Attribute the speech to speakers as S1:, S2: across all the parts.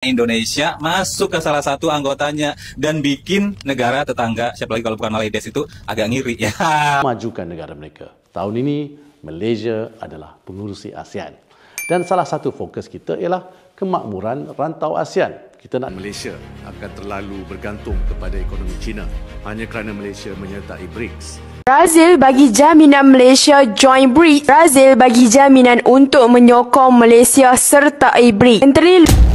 S1: Indonesia masuk ke salah satu anggotanya dan bikin negara tetangga, siapa lagi kalau bukan Malaysia itu agak ngiri ya.
S2: Majukan negara mereka. Tahun ini Malaysia adalah pengurusi ASEAN. Dan salah satu fokus kita ialah kemakmuran rantau ASEAN. Kita nak
S3: Malaysia akan terlalu bergantung kepada ekonomi China hanya kerana Malaysia menyertai BRICS.
S4: Brazil bagi jaminan Malaysia join BRICS. Brazil bagi jaminan untuk menyokong Malaysia sertai BRICS. Menteri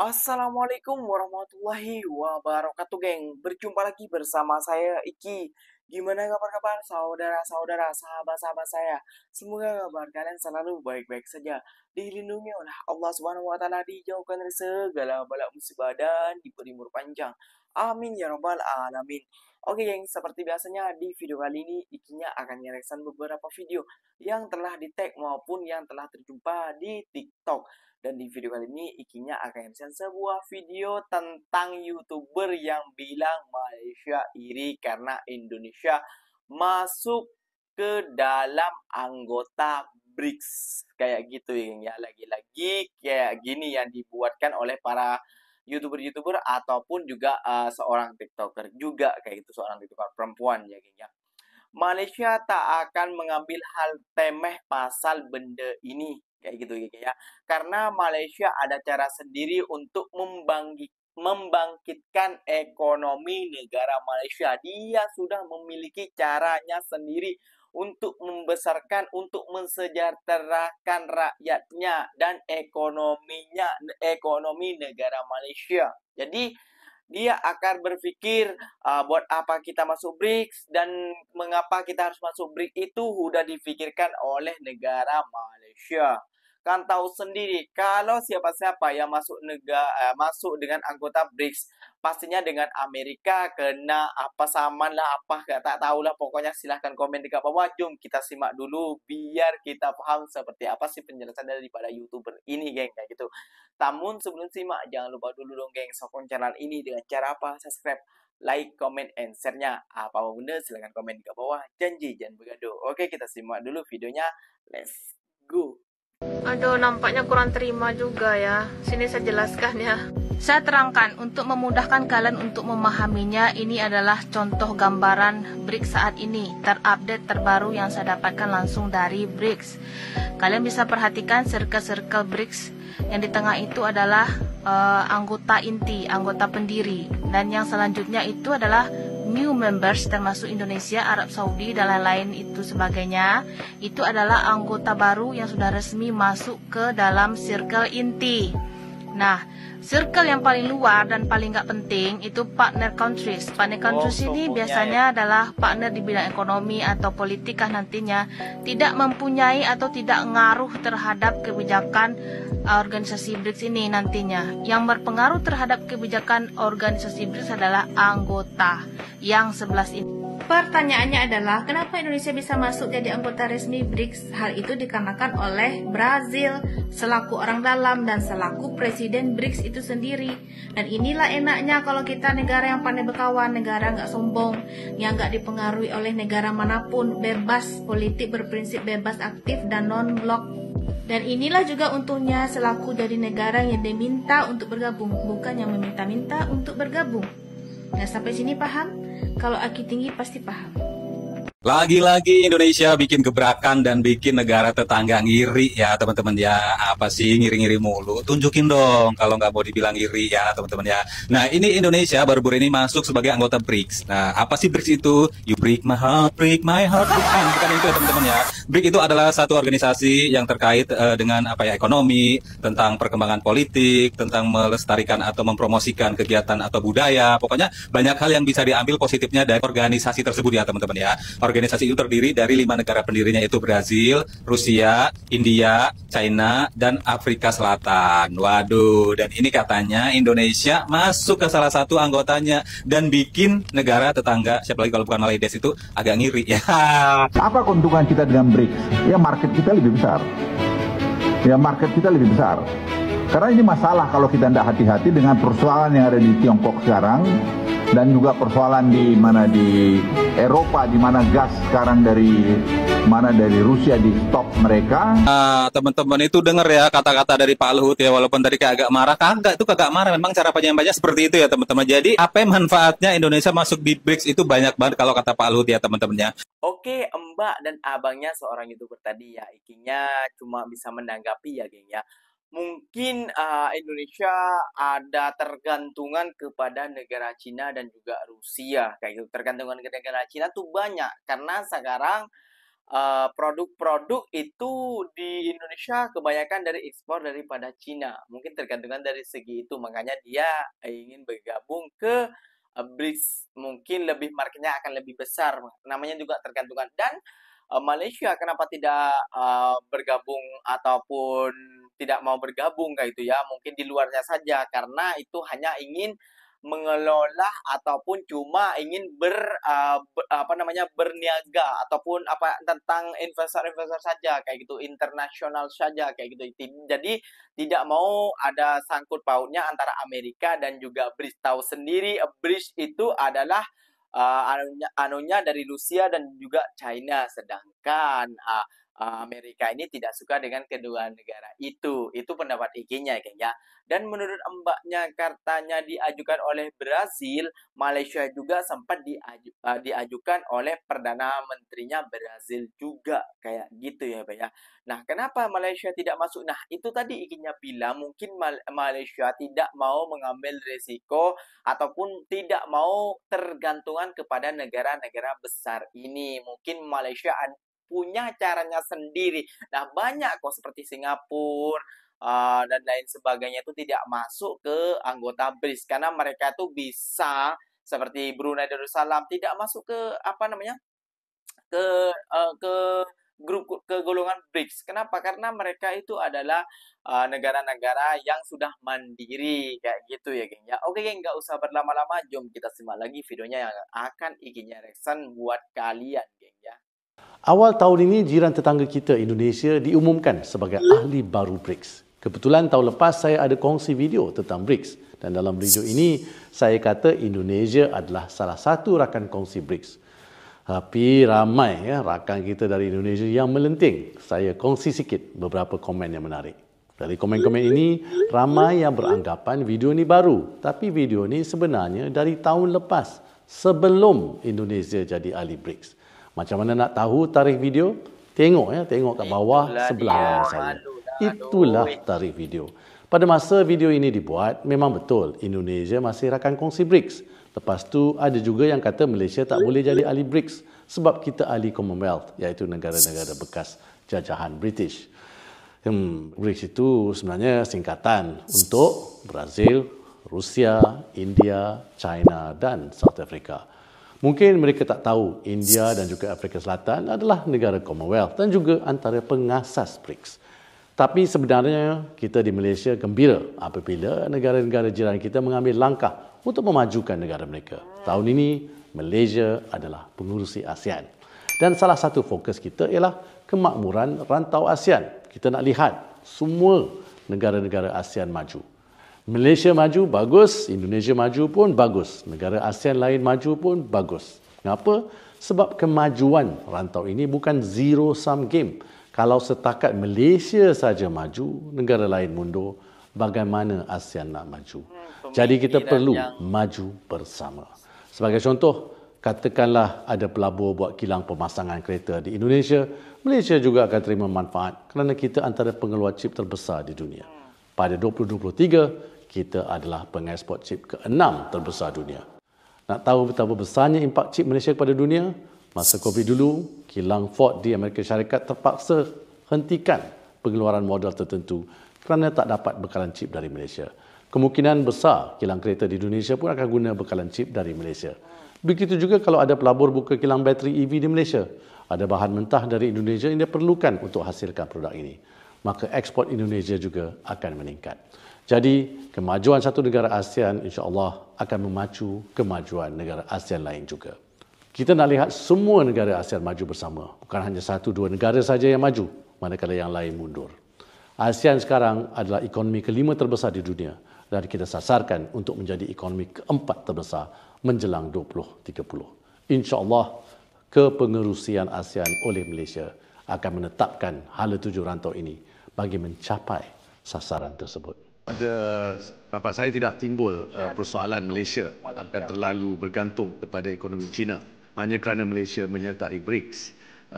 S5: Assalamualaikum warahmatullahi wabarakatuh, geng. Berjumpa lagi bersama saya Iki. Gimana kabar saudara-saudara, sahabat-sahabat saya? Semoga kabar kalian selalu baik-baik saja, dilindungi oleh Allah Subhanahu wa taala, dijauhkan dari segala bala musibah dan diberi umur panjang. Amin ya rabbal alamin. Oke, geng, seperti biasanya di video kali ini Ikinya akan mereaction beberapa video yang telah di-tag maupun yang telah terjumpa di TikTok. Dan di video kali ini Ikinya akan share sebuah video tentang YouTuber yang bilang Malaysia iri karena Indonesia masuk ke dalam anggota BRICS. Kayak gitu ya, lagi-lagi kayak gini yang dibuatkan oleh para YouTuber ataupun juga seorang TikToker juga, kayak gitu, seorang TikToker perempuan ya, geng ya. Malaysia tak akan mengambil hal temeh pasal benda ini, kayak gitu ya. Karena Malaysia ada cara sendiri untuk membangkitkan ekonomi negara Malaysia. Dia sudah memiliki caranya sendiri untuk membesarkan, untuk mensejahterakan rakyatnya dan ekonomi negara Malaysia. Jadi dia akan berpikir buat apa kita masuk BRICS dan mengapa kita harus masuk BRICS, itu sudah dipikirkan oleh negara Malaysia. Kan tahu sendiri kalau siapa-siapa yang masuk dengan anggota BRICS pastinya dengan Amerika kena apa saman lah, apa tak tahulah, pokoknya silahkan komen di bawah. Jom kita simak dulu biar kita paham seperti apa sih penjelasan daripada YouTuber ini, geng, kayak gitu. Namun sebelum simak jangan lupa dulu dong, geng, sokong channel ini dengan cara apa? Subscribe, like, comment, and share-nya. Apa benda silahkan komen di bawah. Janji jangan bergaduh. Oke, kita simak dulu videonya. Let's go.
S6: Aduh, nampaknya kurang terima juga ya. Sini saya jelaskan ya. Saya terangkan untuk memudahkan kalian untuk memahaminya. Ini adalah contoh gambaran BRICS saat ini, terupdate terbaru yang saya dapatkan langsung dari BRICS. Kalian bisa perhatikan circle-circle BRICS. Yang di tengah itu adalah anggota inti, anggota pendiri. Dan yang selanjutnya itu adalah new members, termasuk Indonesia, Arab Saudi, dan lain-lain itu sebagainya. Itu adalah anggota baru yang sudah resmi masuk ke dalam circle inti. Nah, circle yang paling luar dan paling nggak penting itu partner countries. Partner countries ini biasanya adalah partner di bidang ekonomi atau politik nantinya, tidak mempunyai atau tidak ngaruh terhadap kebijakan organisasi BRICS ini nantinya. Yang berpengaruh terhadap kebijakan organisasi BRICS adalah anggota yang 11 ini. Pertanyaannya adalah, kenapa Indonesia bisa masuk jadi anggota resmi BRICS? Hal itu dikarenakan oleh Brazil selaku orang dalam dan selaku presiden BRICS itu sendiri. Dan inilah enaknya kalau kita negara yang pandai berkawan, negara nggak sombong, yang nggak dipengaruhi oleh negara manapun, bebas politik, berprinsip bebas aktif dan non-blok. Dan inilah juga untungnya selaku jadi negara yang diminta untuk bergabung, bukan yang meminta-minta untuk bergabung. Nah, sampai sini paham? Kalau Aki tinggi pasti paham.
S1: Lagi-lagi Indonesia bikin gebrakan dan bikin negara tetangga ngiri ya, teman-teman ya. Apa sih ngiri-ngiri mulu? Tunjukin dong kalau nggak mau dibilang ngiri ya, teman-teman ya. Nah, ini Indonesia baru-baru ini masuk sebagai anggota BRICS. Nah, apa sih BRICS itu? You break my heart, break my heart. Bukan itu ya, teman-teman ya. BRICS itu adalah satu organisasi yang terkait dengan apa ya, ekonomi, tentang perkembangan politik, tentang melestarikan atau mempromosikan kegiatan atau budaya. Pokoknya banyak hal yang bisa diambil positifnya dari organisasi tersebut ya, teman-teman ya. Organisasi itu terdiri dari 5 negara pendirinya, yaitu Brazil, Rusia, India, China, dan Afrika Selatan. Waduh, dan ini katanya Indonesia masuk ke salah satu anggotanya dan bikin negara tetangga, siapa lagi kalau bukan Malaysia itu agak ngiri ya.
S7: Apa keuntungan kita dengan BRICS? Ya market kita lebih besar. Karena ini masalah kalau kita tidak hati-hati dengan persoalan yang ada di Tiongkok sekarang. dan juga persoalan di mana di Eropa, di mana gas sekarang dari Rusia di stop mereka.
S1: Teman-teman itu dengar ya kata-kata dari Pak Luhut ya, walaupun tadi agak marah, kagak marah, memang cara penyampaiannya seperti itu ya teman-teman. Jadi apa manfaatnya Indonesia masuk di BRICS itu banyak banget kalau kata Pak Luhut ya teman-temannya.
S5: Oke, Mbak dan abangnya seorang YouTuber tadi ya, ikinya cuma bisa menanggapi ya, geng ya. Mungkin Indonesia ada tergantungan kepada negara Cina dan juga Rusia kayak gitu. Tergantungan ke negara Cina tuh banyak karena sekarang produk-produk itu di Indonesia kebanyakan dari ekspor daripada Cina. Mungkin tergantungan dari segi itu, makanya dia ingin bergabung ke BRICS. Mungkin lebih marketnya akan lebih besar. Namanya juga tergantungan. Dan Malaysia kenapa tidak bergabung ataupun tidak mau bergabung kayak itu ya, mungkin di luarnya saja karena itu hanya ingin mengelola ataupun cuma ingin berniaga ataupun tentang investor-investor saja kayak gitu, internasional saja kayak gitu. Jadi tidak mau ada sangkut pautnya antara Amerika dan juga BRICS. Tahu sendiri BRICS itu adalah anunya dari Rusia dan juga China, sedangkan Amerika ini tidak suka dengan kedua negara itu. Itu pendapat IG-nya ya. Dan menurut mbaknya katanya diajukan oleh Brazil, Malaysia juga sempat diajukan oleh Perdana Menterinya Brazil juga kayak gitu ya, Pak ya. Nah, kenapa Malaysia tidak masuk? Nah, itu tadi IG-nya bilang mungkin Malaysia tidak mau mengambil risiko ataupun tidak mau tergantungan kepada negara-negara besar ini. Mungkin Malaysia punya caranya sendiri. Nah, banyak kok seperti Singapura dan lain sebagainya itu tidak masuk ke anggota BRICS karena mereka tuh bisa seperti Brunei Darussalam tidak masuk ke ke golongan BRICS. Kenapa? Karena mereka itu adalah negara-negara yang sudah mandiri kayak gitu ya, geng ya. Oke, geng, nggak usah berlama-lama, jom kita simak lagi videonya yang akan IG-nya Rexon buat kalian, geng ya.
S2: Awal tahun ini, jiran tetangga kita Indonesia diumumkan sebagai ahli baru BRICS. Kebetulan tahun lepas saya ada kongsi video tentang BRICS dan dalam video ini saya kata Indonesia adalah salah satu rakan kongsi BRICS. Tapi ramai rakan kita dari Indonesia yang melenting. Saya kongsi sikit beberapa komen yang menarik. Dari komen-komen ini, ramai yang beranggapan video ini baru. Tapi video ini sebenarnya dari tahun lepas sebelum Indonesia jadi ahli BRICS. Macam mana nak tahu tarikh video? Tengok kat bawah sebelah kanan saya. Itulah tarikh video. Pada masa video ini dibuat, memang betul Indonesia masih rakan kongsi BRICS. Lepas tu ada juga yang kata Malaysia tak boleh jadi ahli BRICS sebab kita ahli Commonwealth, iaitu negara-negara bekas jajahan British. BRICS itu sebenarnya singkatan untuk Brazil, Rusia, India, China dan South Africa. Mungkin mereka tak tahu India dan juga Afrika Selatan adalah negara Commonwealth dan juga antara pengasas BRICS. Tapi sebenarnya kita di Malaysia gembira apabila negara-negara jiran kita mengambil langkah untuk memajukan negara mereka. Tahun ini, Malaysia adalah pengurusi ASEAN. Dan salah satu fokus kita ialah kemakmuran rantau ASEAN. Kita nak lihat semua negara-negara ASEAN maju. Malaysia maju, bagus. Indonesia maju pun bagus. Negara ASEAN lain maju pun bagus. Kenapa? Sebab kemajuan rantau ini bukan zero-sum game. Kalau setakat Malaysia saja maju, negara lain mundur, bagaimana ASEAN nak maju? Jadi kita perlu maju bersama. Sebagai contoh, katakanlah ada pelabur buat kilang pemasangan kereta di Indonesia, Malaysia juga akan terima manfaat kerana kita antara pengeluar chip terbesar di dunia. Pada 2023, kita adalah pengeksport chip ke-6 terbesar dunia. Nak tahu betapa besarnya impak chip Malaysia kepada dunia? Masa COVID dulu, kilang Ford di Amerika Syarikat terpaksa hentikan pengeluaran modal tertentu kerana tak dapat bekalan chip dari Malaysia. Kemungkinan besar kilang kereta di Indonesia pun akan guna bekalan chip dari Malaysia. Begitu juga kalau ada pelabur buka kilang bateri EV di Malaysia. Ada bahan mentah dari Indonesia yang diperlukan untuk hasilkan produk ini. Maka ekspor Indonesia juga akan meningkat. Jadi, kemajuan satu negara ASEAN insya-Allah akan memacu kemajuan negara ASEAN lain juga. Kita nak lihat semua negara ASEAN maju bersama. Bukan hanya satu dua negara saja yang maju, manakala yang lain mundur. ASEAN sekarang adalah ekonomi kelima terbesar di dunia dan kita sasarkan untuk menjadi ekonomi keempat terbesar menjelang 2030. InsyaAllah, kepengerusian ASEAN oleh Malaysia akan menetapkan hala tuju rantau ini bagi mencapai sasaran tersebut.
S3: Pada pendapat saya tidak timbul persoalan Malaysia akan terlalu bergantung kepada ekonomi China hanya kerana Malaysia menyertai BRICS.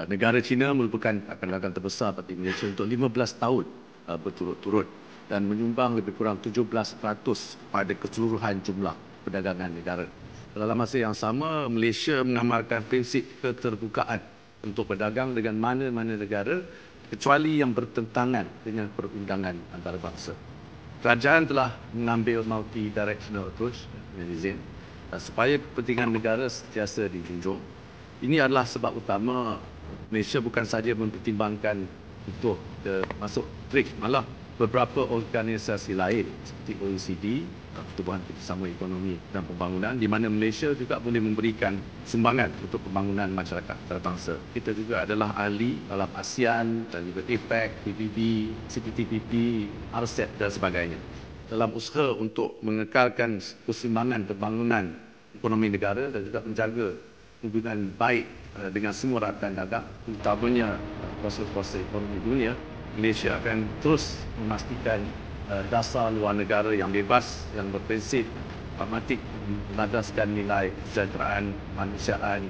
S3: Negara China merupakan dagang terbesar bagi Malaysia untuk 15 tahun berturut-turut dan menyumbang lebih kurang 17% pada keseluruhan jumlah perdagangan negara. Dalam masa yang sama, Malaysia mengamalkan prinsip keterbukaan untuk berdagang dengan mana-mana negara kecuali yang bertentangan dengan perundangan antarabangsa. Kerajaan telah mengambil multi-directional approach supaya kepentingan negara sentiasa dijunjung. Ini adalah sebab utama Malaysia bukan sahaja mempertimbangkan untuk masuk BRICS, malah beberapa organisasi lain seperti OECD, Pertubuhan Kerjasama Ekonomi dan Pembangunan, di mana Malaysia juga boleh memberikan sumbangan untuk pembangunan masyarakat antarabangsa. Kita juga adalah ahli dalam ASEAN dan juga APEC, PBB, CPTPP, RCEP dan sebagainya. Dalam usaha untuk mengekalkan keseimbangan pembangunan ekonomi negara dan juga menjaga hubungan baik dengan semua rakan dagang, terutamanya kuasa-kuasa ekonomi dunia, Malaysia akan terus memastikan dasar luar negara yang bebas, yang berprinsip pragmatik, melandaskan nilai kesejahteraan, kemanusiaan,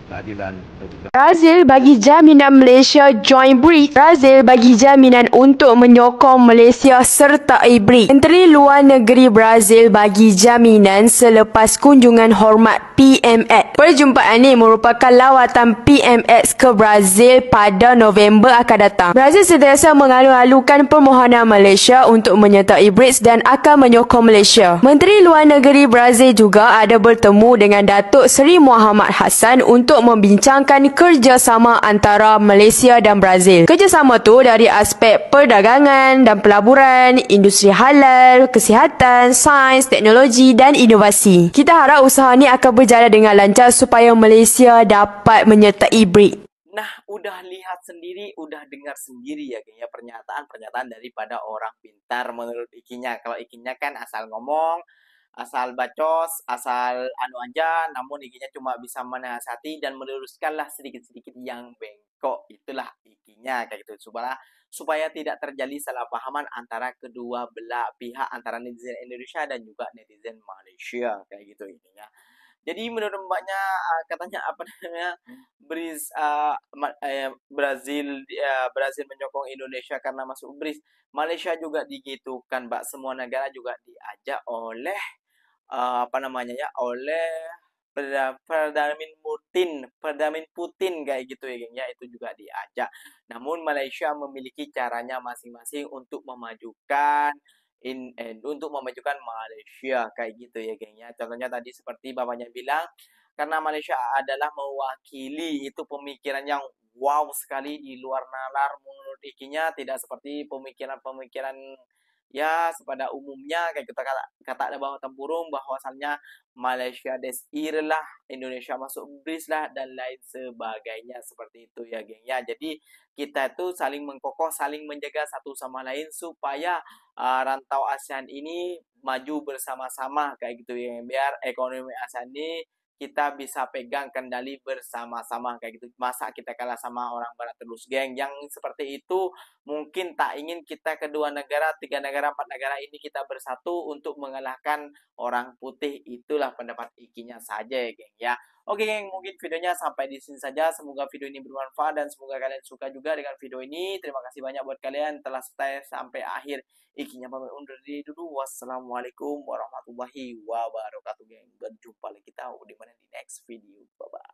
S3: keadilan dan juga
S4: Brazil bagi jaminan Malaysia join BRICS. Brazil bagi jaminan untuk menyokong Malaysia sertai BRICS. Menteri Luar Negeri Brazil bagi jaminan selepas kunjungan hormat PMX. Perjumpaan ini merupakan lawatan PMX ke Brazil pada November akan datang. Brazil sentiasa mengalu-alukan permohonan Malaysia untuk menyertai BRICS dan akan menyokong Malaysia. Menteri Luar Negeri Brazil juga ada bertemu dengan Datuk Seri Muhammad Hassan untuk membincangkan kerjasama antara Malaysia dan Brazil. Kerjasama tu dari aspek perdagangan dan pelaburan, industri halal, kesihatan, sains, teknologi dan inovasi. Kita harap usaha ni akan berjalan dengan lancar supaya Malaysia dapat menyertai BRICS.
S5: Nah, udah lihat sendiri, udah dengar sendiri ya geng ya pernyataan daripada orang pintar menurut Ikinya. Kalau Ikinya kan asal ngomong, asal bacos, asal anu aja, namun Ikinya cuma bisa menasihati dan meluruskanlah sedikit-sedikit yang bengkok. Itulah Ikinya kayak gitu. Supaya tidak terjadi salah pahaman antara kedua belah pihak, antara netizen Indonesia dan juga netizen Malaysia kayak gitu Ikinya. Jadi menurut mbaknya katanya apa namanya Brazil menyokong Indonesia karena masuk BRICS. Malaysia juga digitukan, mbak. Semua negara juga diajak oleh oleh Perdana Putin kayak gitu ya geng ya, itu juga diajak. Namun Malaysia memiliki caranya masing-masing untuk memajukan Malaysia kayak gitu ya geng ya. Contohnya tadi seperti bapaknya bilang, karena Malaysia adalah mewakili, itu pemikiran yang wow sekali di luar nalar menurut Ikinya, tidak seperti pemikiran-pemikiran ya pada umumnya kayak kita kata ada bawah tempurung bahwasannya Malaysia desir lah, Indonesia masuk BRICS lah dan lain sebagainya seperti itu ya geng ya. Jadi kita tuh saling mengkokoh, saling menjaga satu sama lain supaya rantau ASEAN ini maju bersama-sama kayak gitu ya, biar ekonomi ASEAN ini kita bisa pegang kendali bersama-sama kayak gitu. Masa kita kalah sama orang barat terus geng? Yang seperti itu mungkin tak ingin kita kedua negara, 3 negara, 4 negara ini kita bersatu untuk mengalahkan orang putih. Itulah pendapat Ikinya saja ya geng ya. Oke geng, mungkin videonya sampai di sini saja. Semoga video ini bermanfaat dan semoga kalian suka juga dengan video ini. Terima kasih banyak buat kalian telah stay sampai akhir. Ikinya pamit undur diri dulu. Wassalamualaikum warahmatullahi wabarakatuh geng. Berjumpa lagi kita di next video. Bye bye.